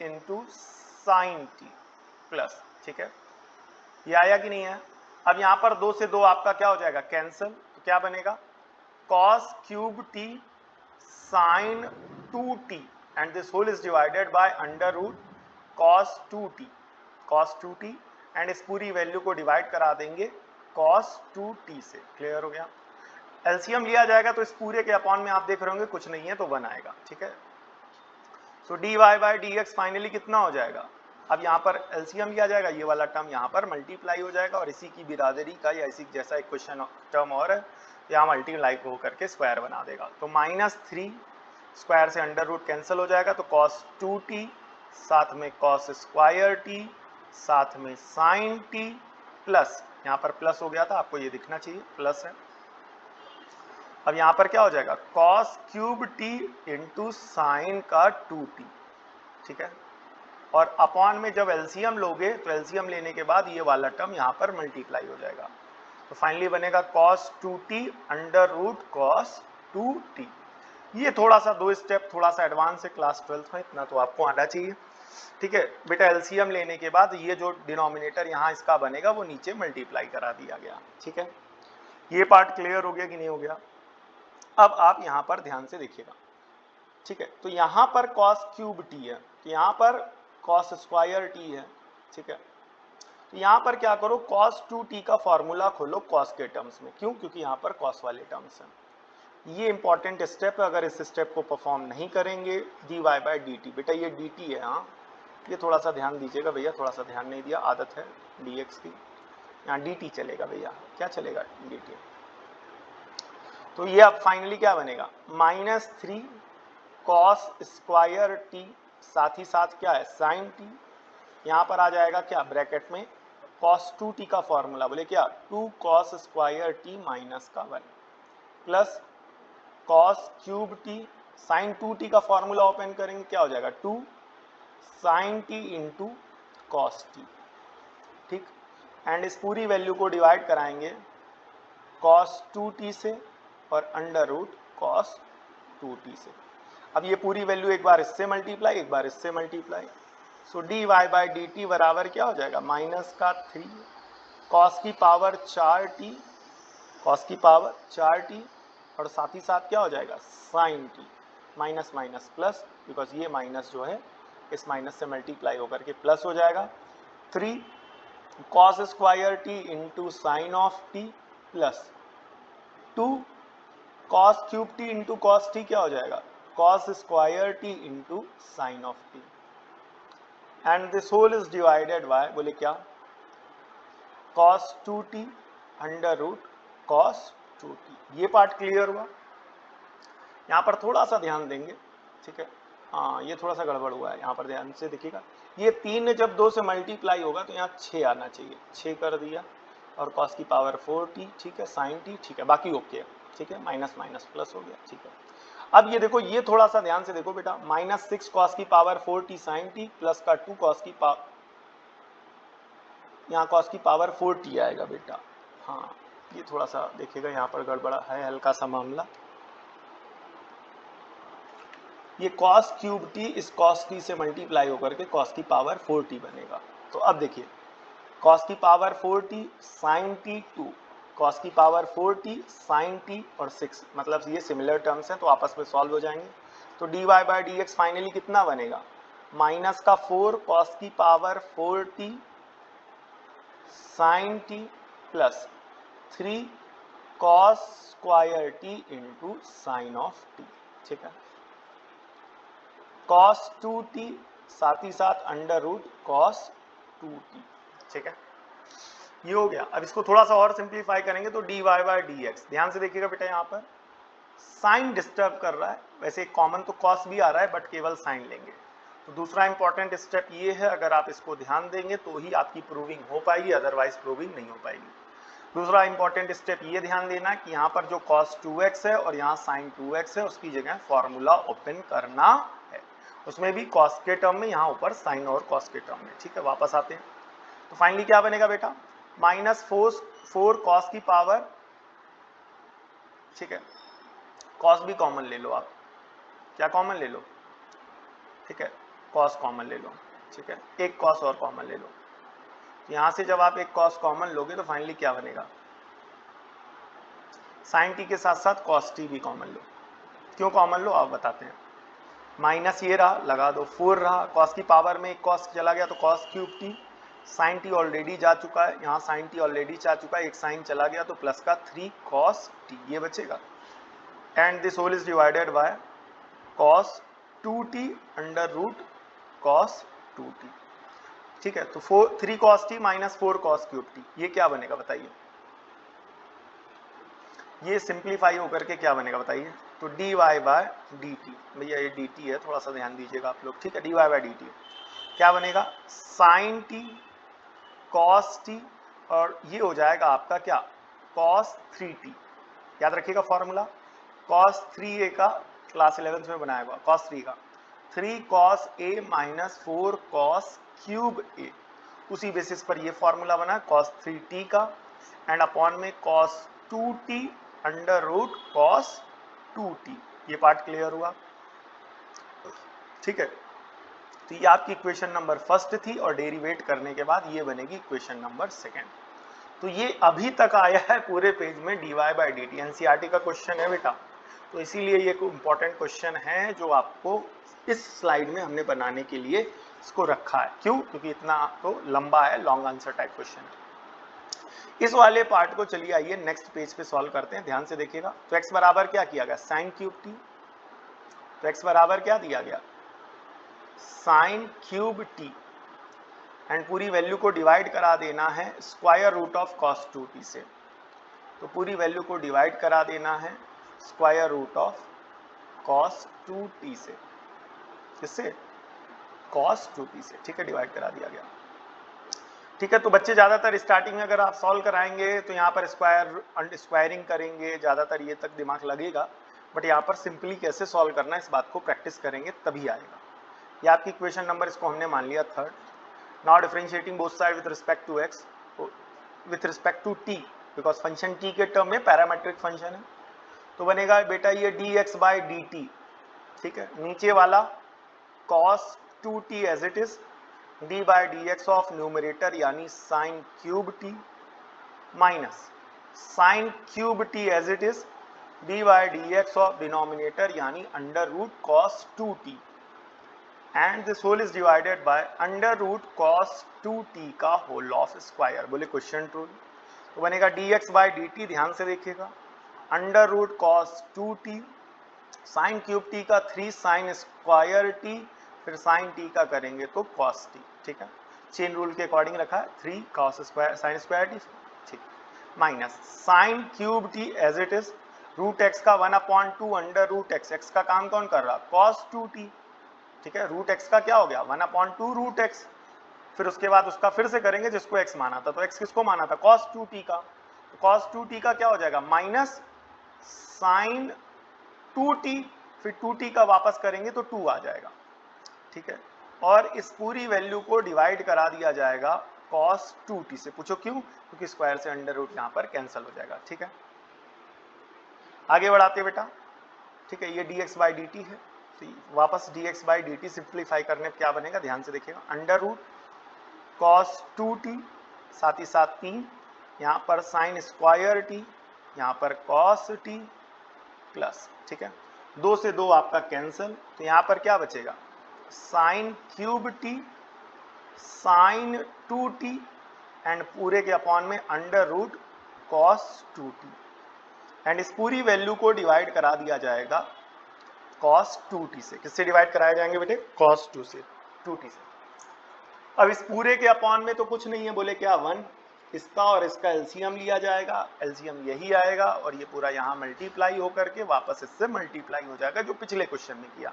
into sign t plus, ठीक है, ये आया कि नहीं है। अब यहां पर 2 से 2 आपका क्या हो जाएगा कैंसिल, तो क्या बनेगा cos cube t sine 2t and this whole is divided by under root cos 2t, cos 2t and इस पूरी वैल्यू को डिवाइड करा देंगे cos 2t से। क्लियर हो गया। एलसीएम लिया जाएगा तो इस पूरे के अपॉन में आप देख रहे होंगे कुछ नहीं है तो 1 आएगा, ठीक है। सो dy बाय dx फाइनली कितना हो जाएगा, अब यहाँ पर एलसीएम लिया जाएगा, ये वाला टर्म यहाँ पर मल्टीप्लाई हो जाएगा और इसी की बिरादरी का या इसी जैसा एक क्वेश्चन टर्म और है यहाँ मल्टीप्लाई हो करके स्क्वायर बना देगा, तो -3 स्क्वायर से अंडर रूट कैंसिल हो जाएगा, तो cos 2t साथ में cos स्क्वायर टी साथ में साइन टी प्लस, यहाँ पर प्लस हो गया था आपको ये दिखना चाहिए प्लस है। अब यहाँ पर क्या हो जाएगा cos cube t into sign का 2t, ठीक है, और अपॉन में जब एलसीएम लोगे तो एलसीएम लेने के बाद ये वाला टर्म यहाँ पर मल्टीप्लाई हो जाएगा, तो फाइनली बनेगा cos 2t under root cos 2t। ये थोड़ा सा 2 स्टेप थोड़ा सा एडवांस है क्लास 12th में, इतना तो आपको आना चाहिए, ठीक है बेटा। एलसीएम लेने के बाद ये जो डिनोमिनेटर यहाँ इसका बनेगा वो नीचे मल्टीप्लाई करा दिया गया, ठीक है। ये पार्ट क्लियर हो गया कि नहीं हो गया। अब आप यहाँ पर ध्यान से देखिएगा, ठीक है, तो यहाँ पर cos क्यूब टी है, तो यहाँ पर cos स्क्वायर टी है, ठीक है, तो यहाँ पर क्या करो cos 2t का फॉर्मूला खोलो cos के टर्म्स में, क्यों, क्योंकि यहाँ पर cos वाले टर्म्स हैं। ये इंपॉर्टेंट स्टेप है, अगर इस स्टेप को परफॉर्म नहीं करेंगे dy बाय dt, बेटा ये dt है, हाँ ये थोड़ा सा ध्यान दीजिएगा भैया, थोड़ा सा ध्यान नहीं दिया, आदत है dx की, यहाँ dt चलेगा भैया, क्या चलेगा dt। तो ये अब फाइनली क्या बनेगा -3 cos स्क्वायर टी साथ ही साथ क्या है साइन टी, यहाँ पर आ जाएगा क्या ब्रैकेट में cos 2t का फॉर्मूला, बोले क्या 2 cos स्क्वायर टी माइनस का 1 plus cos cube t sine 2t का फॉर्मूला ओपन करेंगे क्या हो जाएगा 2 sine t into cos t, ठीक, एंड इस पूरी वैल्यू को डिवाइड कराएंगे cos 2t से और अंडर रूट cos 2t से। अब ये पूरी वैल्यू एक बार इससे मल्टीप्लाई एक बार इससे मल्टीप्लाई, सो dy बाय dt बराबर क्या हो जाएगा -3 cos की पावर 4t, cos की पावर 4t और साथ ही साथ क्या हो जाएगा sine t, minus minus plus, because ये माइनस जो है इस माइनस से मल्टीप्लाई होकर के प्लस हो जाएगा, 3 cos square t into sine of t plus 2 cos cube t into cos t क्या हो जाएगा cos square t into sine of t and this whole is divided by, बोले क्या cos 2t under root cos 2t। ये part clear हुआ। यहाँ पर थोड़ा सा ध्यान देंगे, ठीक है, हाँ ये थोड़ा सा गड़बड़ हुआ है, यहाँ पर ध्यान से देखिएगा, ये 3 जब 2 से मल्टीप्लाई होगा तो यहाँ 6 आना चाहिए, 6 कर दिया और cos की पावर 4t, ठीक है, साइन टी, ठीक है, बाकी ओके है, ठीक है, माइनस माइनस प्लस हो गया, ठीक है। अब ये देखो ये थोड़ा सा ध्यान से देखो बेटा -6 cos की power 4t sine t plus का 2 cos की पावर, यहाँ cos की पावर 4t आएगा बेटा, हाँ ये थोड़ा सा देखिएगा यहाँ पर गड़बड़ा है हल्का सा मामला, ये cos क्यूब टी इस cos टी से मल्टीप्लाई होकर के cos की पावर 4t बनेगा। तो अब देखिए cos की power 4t sine t 2 cos की पावर 4t साइन टी और 6, मतलब ये सिमिलर टर्म्स हैं तो आपस में सॉल्व हो जाएंगे, तो dy बाय dx फाइनली कितना बनेगा -4 cos की power 4t sine t plus 3 cos square t into sine of t, ठीक है। कॉस 2t साथ ही साथ अंडर रूट कॉस 2t, ठीक है। ये हो गया। अब इसको थोड़ा सा और सिंप्लीफाई करेंगे तो dy बाय dx, ध्यान से देखिएगा बेटा, यहाँ पर साइन डिस्टर्ब कर रहा है, वैसे कॉमन तो कॉस भी आ रहा है बट केवल साइन लेंगे। तो दूसरा इंपॉर्टेंट स्टेप ये है, अगर आप इसको ध्यान देंगे तो ही आपकी प्रूविंग हो पाएगी, अदरवाइज प्रूविंग नहीं हो पाएगी। दूसरा इंपॉर्टेंट स्टेप ये ध्यान देना कि यहाँ पर जो cos 2x है और यहाँ sin 2x है, उसकी जगह फॉर्मूला ओपन करना है, उसमें भी cos के टर्म में, यहाँ ऊपर sin और cos के टर्म में, ठीक है। वापस आते हैं तो फाइनली क्या बनेगा बेटा, -4 cos की पावर, ठीक है, cos भी कॉमन ले लो आप, क्या कॉमन ले लो, ठीक है, cos कॉमन ले लो, ठीक है, एक cos और कॉमन ले लो। यहां से जब आप एक cos कॉमन लोगे तो फाइनली क्या बनेगा, sin t के साथ साथ cos t भी कॉमन लो। क्यों कॉमन लो आप बताते हैं, माइनस ये रहा, लगा दो, 4 रहा, cos की पावर में एक cos चला गया तो cos cube t, sin t already जा चुका है, यहाँ sin t ऑलरेडी जा चुका है, एक sin चला गया तो प्लस का 3 cos t ये बचेगा, and this whole is divided by cos 2t under root cos 2t, ठीक है। तो 3 cos t minus 4 cos cube t, ये क्या बनेगा बताइए, ये सिंप्लीफाई होकर के क्या बनेगा बताइए, तो dy बाय dt, भैया ये dt है, थोड़ा सा ध्यान दीजिएगा आप लोग, ठीक है, dy बाय dt क्या बनेगा, sin t cos t, और ये हो जाएगा आपका क्या, cos 3t, याद रखिएगा फॉर्मूला, cos 3a का क्लास 11 में बनाया हुआ, cos 3 का 3 cos a minus 4 cos cube a, उसी बेसिस पर ये फॉर्मूला बना cos 3t का, एंड अपॉन में cos 2t under root cos 2t, ये पार्ट क्लियर हुआ, ठीक है। तो ये आपकी इक्वेशन नंबर फर्स्ट थी, और डेरिवेट करने के बाद ये बनेगी इक्वेशन नंबर सेकेंड। तो ये अभी तक आया है पूरे पेज में dy बाय dt, एनसीईआरटी का क्वेश्चन है बेटा, तो इसीलिए ये इंपॉर्टेंट क्वेश्चन है जो आपको इस स्लाइड में हमने बनाने के लिए इसको रखा है। क्यों, क्योंकि इतना तो लंबा है, लॉन्ग आंसर टाइप क्वेश्चन है। इस वाले पार्ट को चलिए आइए नेक्स्ट पेज पे सॉल्व करते हैं, ध्यान से देखिएगा। तो x बराबर क्या किया गया, साइन क्यूब टी, तो x बराबर क्या दिया गया, साइन क्यूब टी, एंड पूरी वैल्यू को डिवाइड करा देना है square root of cos 2t से, तो पूरी वैल्यू को डिवाइड करा देना है square root of cos 2t से, किससे, cos 2t से, ठीक है, डिवाइड करा दिया गया, ठीक है। तो बच्चे ज्यादातर स्टार्टिंग में अगर आप सॉल्व कराएंगे तो यहाँ पर स्क्वायरिंग करेंगे, ज्यादातर ये तक दिमाग लगेगा, बट यहाँ पर सिंपली कैसे सॉल्व करना है इस बात को प्रैक्टिस करेंगे तभी आएगा। ये आपकी इक्वेशन नंबर, इसको हमने मान लिया third. Now differentiating both side with respect to x, with respect to t, because function t के टर्म में पैरामेट्रिक फंक्शन है, तो बनेगा बेटा ये dx बाय dt, ठीक है, नीचे वाला cos 2t as it is, d by dx of numerator यानी sine cube t, minus sine cube t as it is, d by dx of denominator यानी under root cos 2t, and this whole is divided by under root cos 2t का whole of square. बोले question true, तो बनेगा dx by dt, ध्यान से देखिएगा, under root cos 2t, sine cube t का 3 sine square t, फिर sign t का करेंगे तो cos t, ठीक है, चेन रूल के अकॉर्डिंग रखा है, 3 cos square sine square t, ठीक, minus sine cube t as it is, root x का 1/2 अंडर रूट x, x का काम कौन कर रहा, cos 2t, ठीक है, रूट x का क्या हो गया 1/2 रूट x, फिर उसके बाद उसका फिर से करेंगे जिसको x माना था, तो x किसको माना था, cos 2t का, तो cos 2t का क्या हो जाएगा माइनस साइन 2t, फिर 2t का वापस करेंगे तो 2 आ जाएगा, ठीक है, और इस पूरी वैल्यू को डिवाइड करा दिया जाएगा cos 2t से। पूछो क्यों, क्योंकि स्क्वायर से अंडर रूट यहाँ पर कैंसिल हो जाएगा, ठीक है। आगे बढ़ाते बेटा, ठीक है, ये dx बाई dt है, तो वापस dx बाई dt सिंप्लीफाई करने पर क्या बनेगा, ध्यान से देखिएगा, अंडर रूट cos 2t, साथ ही साथ 3, यहाँ पर साइन स्क्वायर t, यहाँ पर cos t प्लस, ठीक है, 2 से 2 आपका कैंसिल, तो यहाँ पर क्या बचेगा, sine cube t sine 2t and पूरे के अपॉन में under root cos 2t and इस पूरी वैल्यू को डिवाइड करा दिया जाएगा cos 2t से। किससे डिवाइड कराए जाएंगे बेटे? cos 2t से। अब इस पूरे के अपॉन में तो कुछ नहीं है, बोले क्या 1, इसका और इसका एलसीएम लिया जाएगा, एलसीएम यही आएगा और ये पूरा यहाँ मल्टीप्लाई होकर के वापस इससे मल्टीप्लाई हो जाएगा, जो पिछले क्वेश्चन में किया।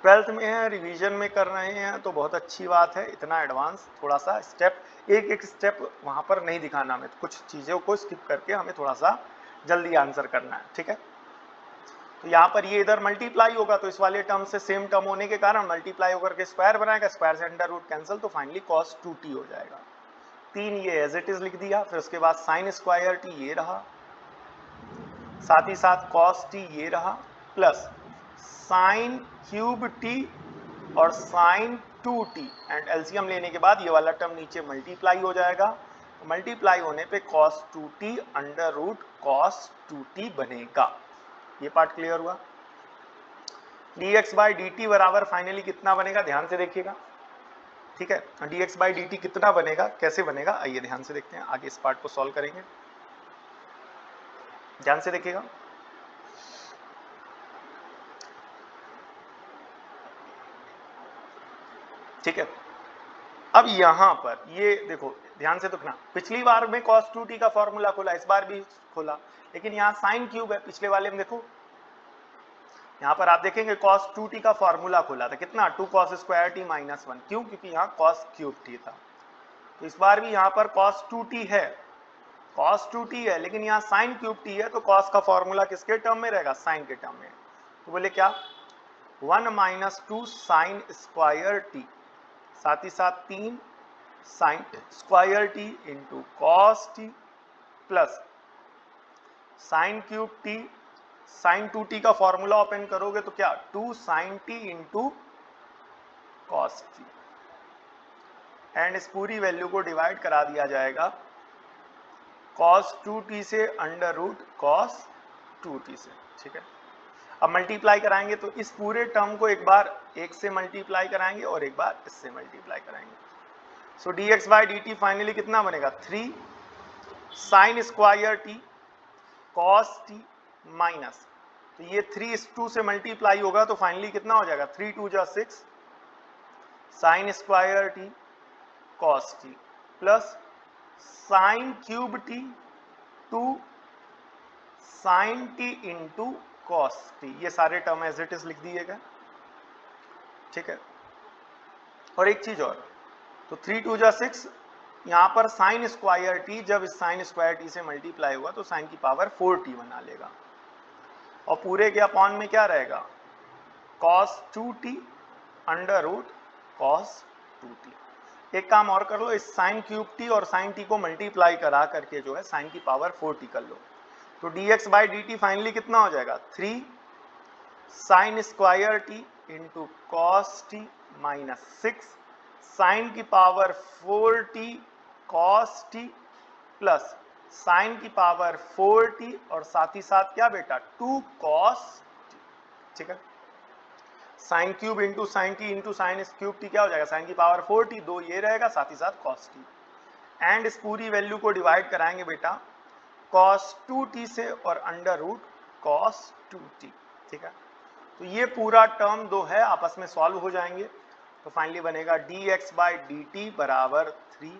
12th में है, रिवीजन में कर रहे हैं तो बहुत अच्छी बात है। इतना एडवांस थोड़ा सा स्टेप, एक एक स्टेप वहां पर नहीं दिखाना हमें, कुछ चीज़ों को स्किप करके हमें थोड़ा सा जल्दी आंसर करना है, ठीक है। तो यहाँ पर ये इधर मल्टीप्लाई होगा तो इस वाले टर्म से सेम टर्म होने के कारण मल्टीप्लाई होकर के स्क्वायर बनाएगा, स्क्वायर से अंडर रूट कैंसिल, तो फाइनली cos 2t हो जाएगा। 3 ये एज इट इज लिख दिया, फिर उसके बाद साइन स्क्वायर t ये रहा, साथ ही साथ cos t ये रहा, प्लस साइन क्यूब t और साइन 2t एंड एलसीएम लेने के बाद ये वाला टर्म नीचे मल्टीप्लाई हो जाएगा। तो मल्टीप्लाई होने पे cos 2t under root cos 2t बनेगा। ये पार्ट क्लियर हुआ। dx बाई dt बराबर फाइनली कितना बनेगा, ध्यान से देखिएगा, ठीक है। dx बाई dt कितना बनेगा, कैसे बनेगा, आइए ध्यान से देखते हैं, आगे इस पार्ट को सॉल्व करेंगे, ध्यान से देखिएगा। ठीक है, अब यहां पर ये देखो ध्यान से देखना, पिछली बार में cos 2t का फॉर्मूला खोला, इस बार भी खोला, लेकिन यहाँ साइन क्यूब है। पिछले वाले में देखो यहाँ पर आप देखेंगे cos 2t का फॉर्मूला खोला था, कितना 2 cos स्क्वायर t माइनस 1, क्यों? क्योंकि यहाँ cos क्यूब t था। तो इस बार भी यहाँ पर cos 2t है, cos 2t है, लेकिन यहाँ साइन क्यूब t है, तो cos का फॉर्मूला किसके टर्म में रहेगा, साइन के टर्म में। तो बोले क्या 1 माइनस 2 साइन स्क्वायर t, साथ ही साथ 3 sine square t into cos t plus sine cube t, sine 2t का फॉर्मूला ओपन करोगे तो क्या 2 sine t into cos t and इस पूरी वैल्यू को डिवाइड करा दिया जाएगा cos 2t से अंडर रूट cos 2t से, ठीक है। अब मल्टीप्लाई कराएंगे तो इस पूरे टर्म को एक बार एक से मल्टीप्लाई कराएंगे और एक बार इससे मल्टीप्लाई कराएंगे। सो dx बाई dt फाइनली कितना बनेगा 3 sine square t cos t minus, तो ये 3 इस 2 से मल्टीप्लाई होगा तो फाइनली कितना हो जाएगा 3 2 जा 6 sine square t cos t plus sine cube t 2 sine t into cos t, ये सारे टर्म एज इट इज लिख दिएगा, ठीक है। और एक चीज और, तो 3 2 जा 6, यहाँ पर साइन स्क्वायर टी जब इस साइन स्क्वायर टी से मल्टीप्लाई हुआ तो साइन की पावर 4t बना लेगा, और पूरे के अपॉन में क्या रहेगा cos 2t under root cos 2t। एक काम और कर लो, इस साइन क्यूब टी और साइन टी को मल्टीप्लाई करा करके जो है साइन की पावर 4t कर लो, तो dx बाई dt फाइनली कितना हो जाएगा 3 sine square t into cos t minus 6 sine की power 4t cos t plus sine की पावर 4t और साथ ही साथ क्या बेटा 2 cos t, ठीक है। Sine cube into sine t into sine cube T क्या हो जाएगा, साइन की पावर 4t, 2 ये रहेगा, साथ ही साथ cos t एंड इस पूरी वैल्यू को डिवाइड कराएंगे बेटा cos 2t से और अंडर रूट cos 2t, ठीक है। तो ये पूरा टर्म दो है आपस में सॉल्व हो जाएंगे, तो फाइनली बनेगा dx बाई dt बराबर 3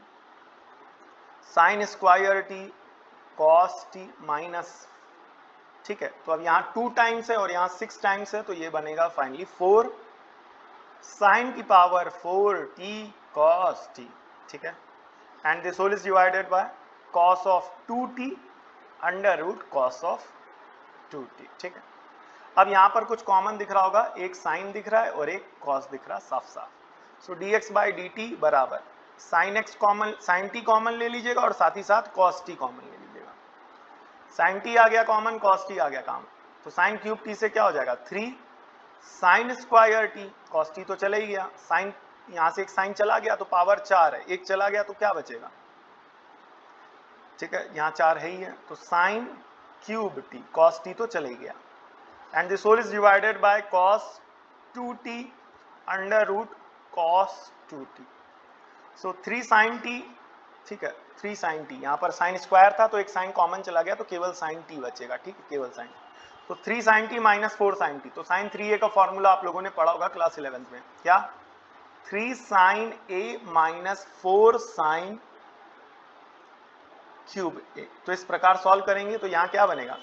sine square T cos t minus, ठीक है। तो अब यहाँ 2 टाइम्स है और यहाँ 6 टाइम्स है, तो ये बनेगा फाइनली 4 साइन की पावर 4t cos t, ठीक है। And this whole is divided by cos of 2t under root cos of 2t, ठीक है। अब यहाँ पर कुछ कॉमन दिख रहा होगा, एक साइन दिख रहा है और एक cos दिख रहा है साफ साफ। सो dx बाई dt बराबर sine x common, sine t common ले लीजिएगा और साथ ही साथ cos t कॉमन ले लीजिएगा। साइन t आ गया कॉमन, cos t आ गया काम, तो साइन क्यूब t से क्या हो जाएगा 3 sine square t, cos t तो चला ही गया, साइन यहाँ से एक साइन चला गया तो पावर 4 है, एक चला गया तो क्या बचेगा, ठीक है, यहाँ 4 है ही है, तो sign cube t, cos t तो चला ही गया and this whole is divided by cos 2t under root cos 2t. So 3 sin t ठीक है, 3 sin t, यहाँ पर साइन स्क्वायर था तो एक साइन कॉमन चला गया तो केवल sin t बचेगा, ठीक है, केवल sin। तो 3 sin t minus 4 sin t, तो sin 3a का फॉर्मूला आप लोगों ने पढ़ा होगा क्लास 11th में, क्या 3 sin a minus 4 sin cube a। तो इस प्रकार सॉल्व करेंगे तो यहाँ क्या बनेगा,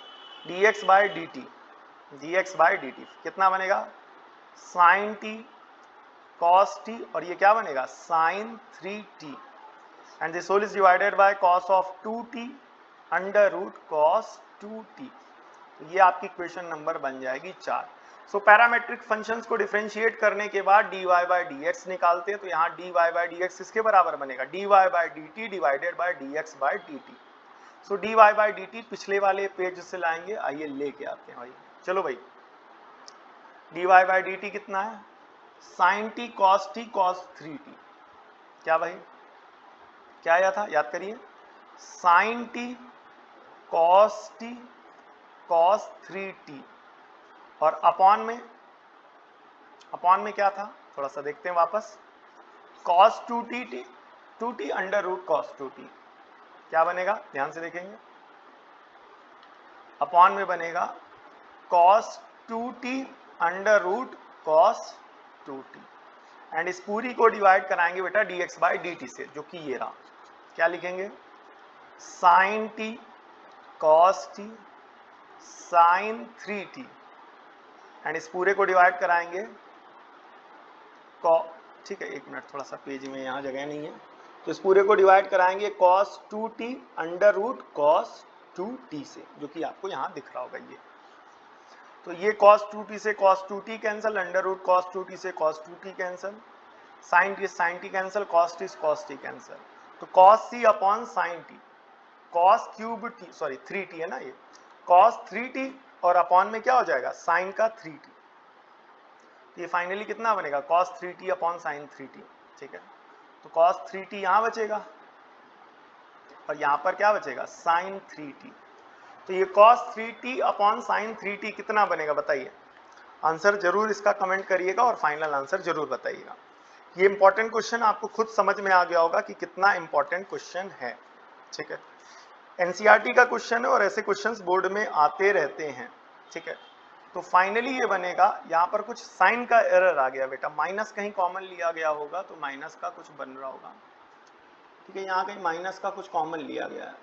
dx बाय dt कितना बनेगा, sin t cos t, और ये क्या बनेगा sin 3t, and this whole is divided by cos of 2t under root cos 2t। ये आपकी क्वेश्चन नंबर बन जाएगी 4। सो पैरामेट्रिक फंक्शंस को डिफरेंशिएट करने के बाद dy बाई dx निकालते हैं, तो यहाँ dy बाई dx किसके बराबर बनेगा, dy by dt divided by dx by dt। So dy by dt पिछले वाले पेज से लाएंगे, आइए लेके आते हैं भाई, चलो भाई, dy बाई dt कितना है, sin t cos 3t, क्या भाई क्या आया था, याद करिए, sin t cos 3t, और अपॉन में क्या था, थोड़ा सा देखते हैं वापस, cos 2t under root cos 2t, क्या बनेगा ध्यान से देखेंगे, अपॉन में बनेगा cos 2t under root cos 2t, and इस पूरी को डिवाइड कराएंगे बेटा dx बाई dt से, जो कि ये रहा, क्या लिखेंगे, sin t cos t sin 3t, and इस पूरे को डिवाइड कराएंगे ठीक है, एक मिनट, थोड़ा सा पेज में यहाँ जगह नहीं है, तो इस पूरे को डिवाइड कराएंगे cos 2t under root cos 2t से, जो कि आपको यहाँ दिख रहा होगा ये, तो ये cos 2t से cos 2t cancel, under root cos 2t से cos 2t cancel, sin t cancel, cos t cancel, तो cos c upon sin t, cos cube t, sorry 3t है ना ये, cos 3t और अपॉन में क्या हो जाएगा sin का 3t, ये फाइनली कितना बनेगा cos 3t upon sin 3t, ठीक है, तो cos 3t यहाँ बचेगा और यहाँ पर क्या बचेगा sin 3t, तो ये cos 3t upon sin 3t कितना बनेगा बताइए, आंसर जरूर इसका कमेंट करिएगा और फाइनल आंसर जरूर बताइएगा। ये इंपॉर्टेंट क्वेश्चन आपको खुद समझ में आ गया होगा कि कितना इंपॉर्टेंट क्वेश्चन है, ठीक है, एनसीईआरटी का क्वेश्चन है और ऐसे क्वेश्चंस बोर्ड में आते रहते हैं, ठीक है, तो फाइनली ये बनेगा, यहाँ पर कुछ साइन का एरर आ गया बेटा, माइनस कहीं कॉमन लिया गया होगा तो माइनस का कुछ बन रहा होगा, ठीक है, यहाँ कहीं माइनस का कुछ कॉमन लिया गया है,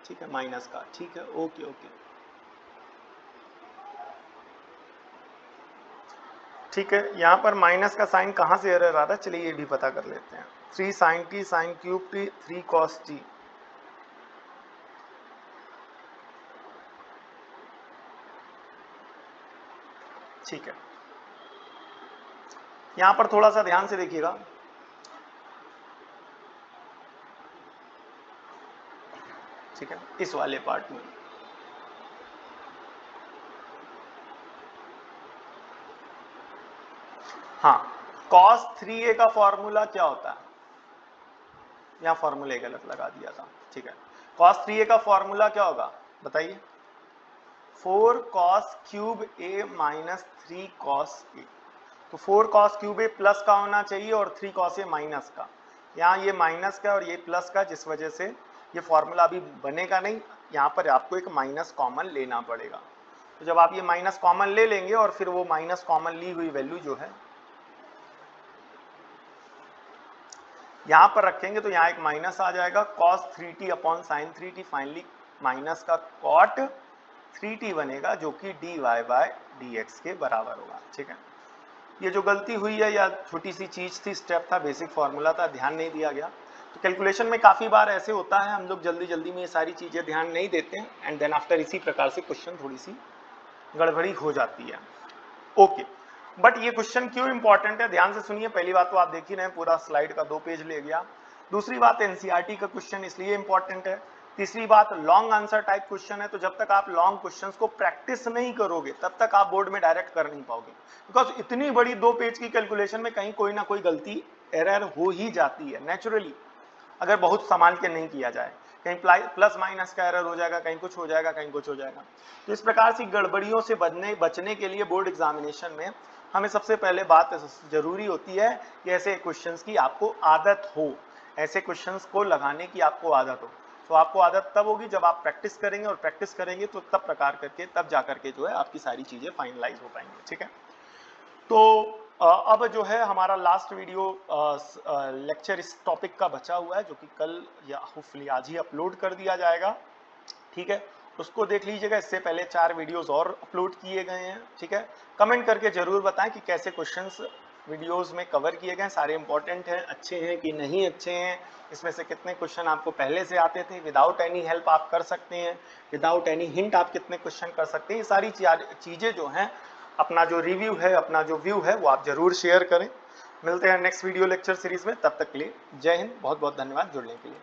ठीक है, माइनस का, ठीक है, ओके, ठीक है, यहाँ पर माइनस का साइन कहाँ से एरर आ रहा है, चलिए ये भी पता कर लेते हैं, 3 sin t sin cube t 3 cos t, ठीक है, यहाँ पर थोड़ा सा ध्यान से देखिएगा, ठीक है, इस वाले पार्ट में, हाँ, cos 3a का फॉर्मूला क्या होता है, यहाँ फॉर्मूले गलत लगा दिया था, ठीक है, cos 3a का फॉर्मूला क्या होगा बताइए, 4 cos cube a minus 3 cos a, तो 4 cos क्यूब a प्लस का होना चाहिए और 3 cos a माइनस का, यहाँ ये माइनस का और ये प्लस का, जिस वजह से ये फॉर्मूला अभी बनेगा नहीं, यहाँ पर आपको एक माइनस कॉमन लेना पड़ेगा, तो जब आप ये माइनस कॉमन ले लेंगे और फिर वो माइनस कॉमन ली हुई वैल्यू जो है यहाँ पर रखेंगे तो यहाँ एक माइनस आ जाएगा, cos 3t upon sin 3t, finally minus का cot 3t बनेगा, जो कि dy बाय dx के बराबर होगा, ठीक है, ये जो गलती हुई है या छोटी सी चीज थी, स्टेप था, बेसिक फॉर्मूला था, ध्यान नहीं दिया गया, तो कैलकुलेशन में काफी बार ऐसे होता है, हम लोग जल्दी में ये सारी चीजें ध्यान नहीं देते हैं, एंड देन आफ्टर इसी प्रकार से क्वेश्चन थोड़ी सी गड़बड़ी हो जाती है, ओके, बट ये क्वेश्चन क्यों इंपॉर्टेंट है, ध्यान से सुनिए, पहली बात तो आप देख ही रहे हैं, पूरा स्लाइड का 2 पेज ले गया, दूसरी बात एनसीईआरटी का क्वेश्चन इसलिए इंपॉर्टेंट है, तीसरी बात लॉन्ग आंसर टाइप क्वेश्चन है, तो जब तक आप लॉन्ग क्वेश्चंस को प्रैक्टिस नहीं करोगे तब तक आप बोर्ड में डायरेक्ट कर नहीं पाओगे, बिकॉज इतनी बड़ी 2 पेज की कैलकुलेशन में कहीं कोई ना कोई गलती एरर हो ही जाती है नेचुरली, अगर बहुत संभाल के नहीं किया जाए, कहीं प्लस माइनस का एरर हो जाएगा, कहीं कुछ हो जाएगा, कहीं कुछ हो जाएगा, तो इस प्रकार से गड़बड़ियों से बचने के लिए बोर्ड एग्जामिनेशन में हमें सबसे पहले बात जरूरी होती है कि ऐसे क्वेश्चंस की आपको आदत हो, ऐसे क्वेश्चंस को लगाने की आपको आदत हो। तो आपको आदत तब होगी जब आप प्रैक्टिस करेंगे, और प्रैक्टिस करेंगे तो तब प्रकार करके तब जा करके जो है आपकी सारी चीजें फाइनलाइज हो पाएंगी। ठीक है, तो अब जो है हमारा लास्ट वीडियो लेक्चर इस टॉपिक का बचा हुआ है, जो कि कल या होपफुली आज ही अपलोड कर दिया जाएगा। ठीक है, उसको देख लीजिएगा। इससे पहले 4 वीडियोस और अपलोड किए गए हैं। ठीक है, कमेंट करके जरूर बताएं कि कैसे क्वेश्चंस वीडियोस में कवर किए गए, सारे इंपॉर्टेंट हैं, अच्छे हैं कि नहीं अच्छे हैं, इसमें से कितने क्वेश्चन आपको पहले से आते थे, विदाउट एनी हेल्प आप कर सकते हैं, विदाउट एनी हिंट आप कितने क्वेश्चन कर सकते हैं। ये सारी चीजें जो हैं, अपना जो रिव्यू है, अपना जो व्यू है, वो आप जरूर शेयर करें। मिलते हैं नेक्स्ट वीडियो लेक्चर सीरीज में, तब तक के लिए जय हिंद, बहुत बहुत धन्यवाद जुड़ने के लिए।